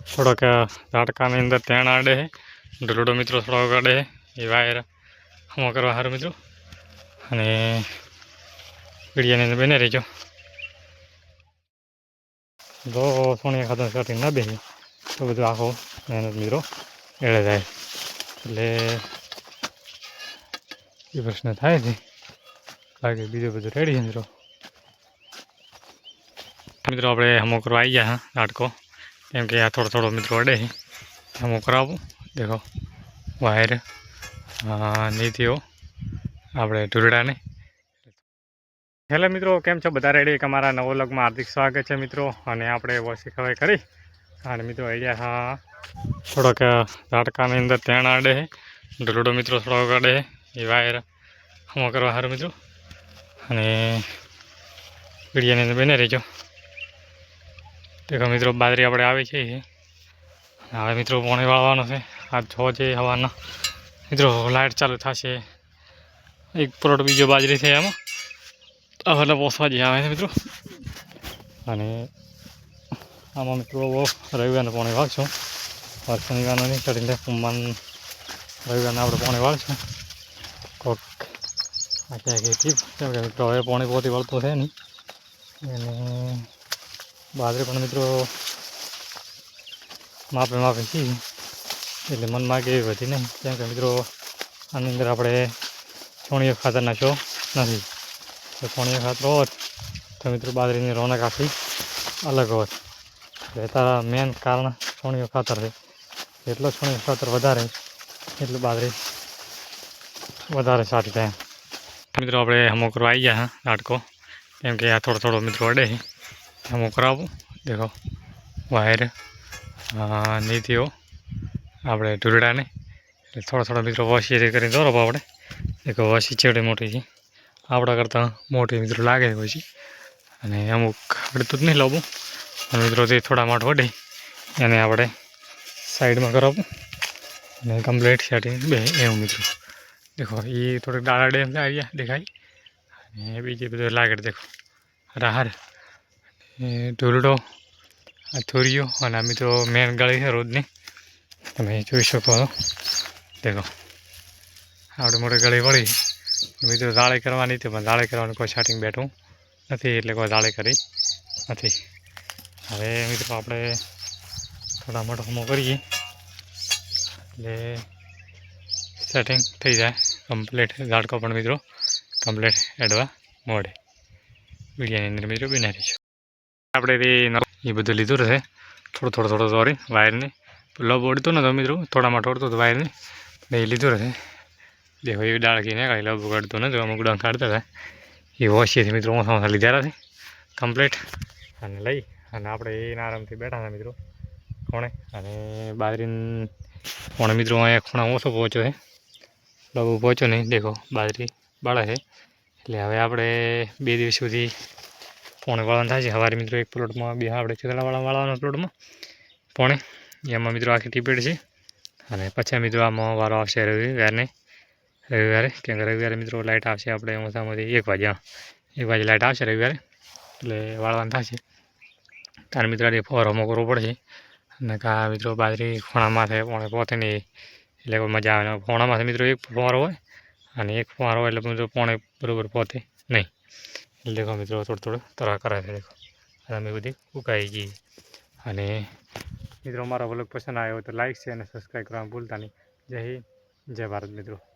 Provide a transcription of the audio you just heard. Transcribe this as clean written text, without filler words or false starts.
થોડોક ઝાટકાની અંદર તેણ આડે છે ઢોલડો મિત્રો થોડોક આડે છે એ વાયર હમો કરવા સારું મિત્રો અને પીડિયાની અંદર બને રહીજો જો સોનિયા ખાતર સ્ટાર્ટિંગ ના બેસી તો બધું આખો મહેનત મિત્રો એળે જાય એટલે એ પ્રશ્ન થાય છે બાકી બીજું બધું રેડી છે મિત્રો મિત્રો આપણે હમો કરવા આવી ગયા હા નાટકો કેમ કે આ થોડો મિત્રો અડે છે હમો કરાવું દેખો વાયર નીતિઓ આપણે ઢૂરડાને હેલો મિત્રો કેમ છો બધા રેડી અમારા નવો વ્લોગમાં હાર્દિક સ્વાગત છે મિત્રો અને આપણે વોશી ખવાઈ કરી અને મિત્રો અહીંયા હા થોડોક ઝાટકાની અંદર તેણ આડે છે ઢોલડો મિત્રો થોડોક આડે છે એ વાયર હમો કરવા સારું મિત્રો અને પીડિયાની અંદર બને રહીજો દેખો મિત્રો બાજરી આપણે આવી છે હવે મિત્રો પાણી વાળવાનો છે આ 6 છે હવાના મિત્રો લાઇટ ચાલુ થશે એક પ્લોટ બીજો બાજરી છે એમાં હવે પોસવા જે આવે છે મિત્રો અને આમાં મિત્રો રવિવારનું પાણી વાળશું શનિવારનું નહીં ચડીને સોમવાર રવિવારને આપણે પાણી વાળશું કોક આખી ટીપ કેમ કે મિત્રો હવે પાણી પોતી વળતું છે નહીં અને બાજરી પણ મિત્રો માપે છીએ એટલે મનમાં કે એવી વધી નહીં કેમ કે મિત્રો આની અંદર આપણે છોણીઓ ખાતર નાખ્યો નથી તો છોણીઓ ખાતર હોત તો મિત્રો બાજરીની રોનક આખી અલગ હોત એટલે તારા મેન કારણ છોણીઓ ખાતર છે જેટલો છોણીઓ ખાતર વધારે એટલું બાજરી વધારે સારી થાય મિત્રો આપણે હમો કરવા આવી ગયા હા નાટકો કેમ કે આ થોડો મિત્રો અડે છે હમો કરાવું દેખો વાયર નીતિઓ આપણે ઢૂરડાને એટલે થોડો મિત્રો વોશી કરીને દોરો આપણે દેખો વોશી ચેવડી મોટી છે આપણા કરતાં મોટી મિત્રો લાગે છે પછી અને અમુક અડતું જ નહીં લાવવું અને મિત્રો તે થોડા માઠ વડે એને આપણે સાઈડમાં કરાવવું અને કમ્પ્લીટ સેટિંગ બે એવું મિત્રો દેખો એ થોડીક ડાળા ડેમ આવ્યા દેખાય અને બીજી બધું લાગે દેખો રાહર ઢોલડો આ થોરીઓ અને આ મિત્રો મેન ગાળી છે રોજની તમે જોઈ શકો દેખો આપણે મોટી ગળી વળી મિત્રો દાળે કરવાની હતી પણ દાળે કરવાનું કોઈ સેટિંગ બેઠું નથી એટલે કોઈ દાળે કરી નથી હવે મિત્રો આપણે થોડા મોટો હમો કરીએ એટલે સેટિંગ થઈ જાય કમ્પ્લીટ ઝાડકો પણ મિત્રો કમ્પ્લીટ એડવા મળે વિડીયોની અંદર મિત્રો બનાવી રહીશું આપણે એ બધું લીધું રહે થોડો દોરી વાયરને લબ ઓળતું ને તો મિત્રો થોડામાં ઓળતું હતું વાયરને એટલે એ લીધું રહે દેખો એવી ડાળખી ને કાંઈ લબ કાઢતું નથી અમુક ડંખ કાઢતા હતા એ વોશીથી મિત્રો ઓછા લીધા છે કમ્પ્લીટ અને લઈ અને આપણે એના આરામથી બેઠા હતા મિત્રો ખૂણે અને બાજરી કોણે મિત્રો અહીંયા ખૂણા ઓછો પહોંચ્યો છે લબ પહોંચ્યો નહીં દેખો બાજરી બાળા છે એટલે હવે આપણે 2 દિવસ સુધી પોણે વાળવાનું થાય છે સવારે મિત્રો એક પ્લોટમાં બે આપણે ચીતળાવાળા વાળવાનો પ્લોટમાં પોણે એમાં મિત્રો આખી ટીપેડ છે અને પછી મિત્રો આમાં વારો આવશે રવિવારે કેમ કે રવિવારે મિત્રો લાઇટ આવશે આપણે ઓછામાંથી 1 વાગે લાઇટ આવશે રવિવારે એટલે વાળવાનું થશે તાર મિત્રો ફોર હમો કરવો પડશે અને કા મિત્રો બાજરી ખૂણામાં થાય પોણે પોતે નહીં એટલે કોઈ મજા આવે ખૂણામાંથી મિત્રો એક ફોર હોય અને એક ફોર હોય એટલે મિત્રો પોણે બરાબર પોતે નહીં એટલે દેખો મિત્રો થોડું તરા કરે છે દેખો અમે બધી ઉકાઈ ગઈ અને મિત્રો મારો વ્લોગ પસંદ આવ્યો તો લાઈક છે અને સબસ્ક્રાઈબ કરવાનું ભૂલતા નહીં જય હિન્દ જય ભારત મિત્રો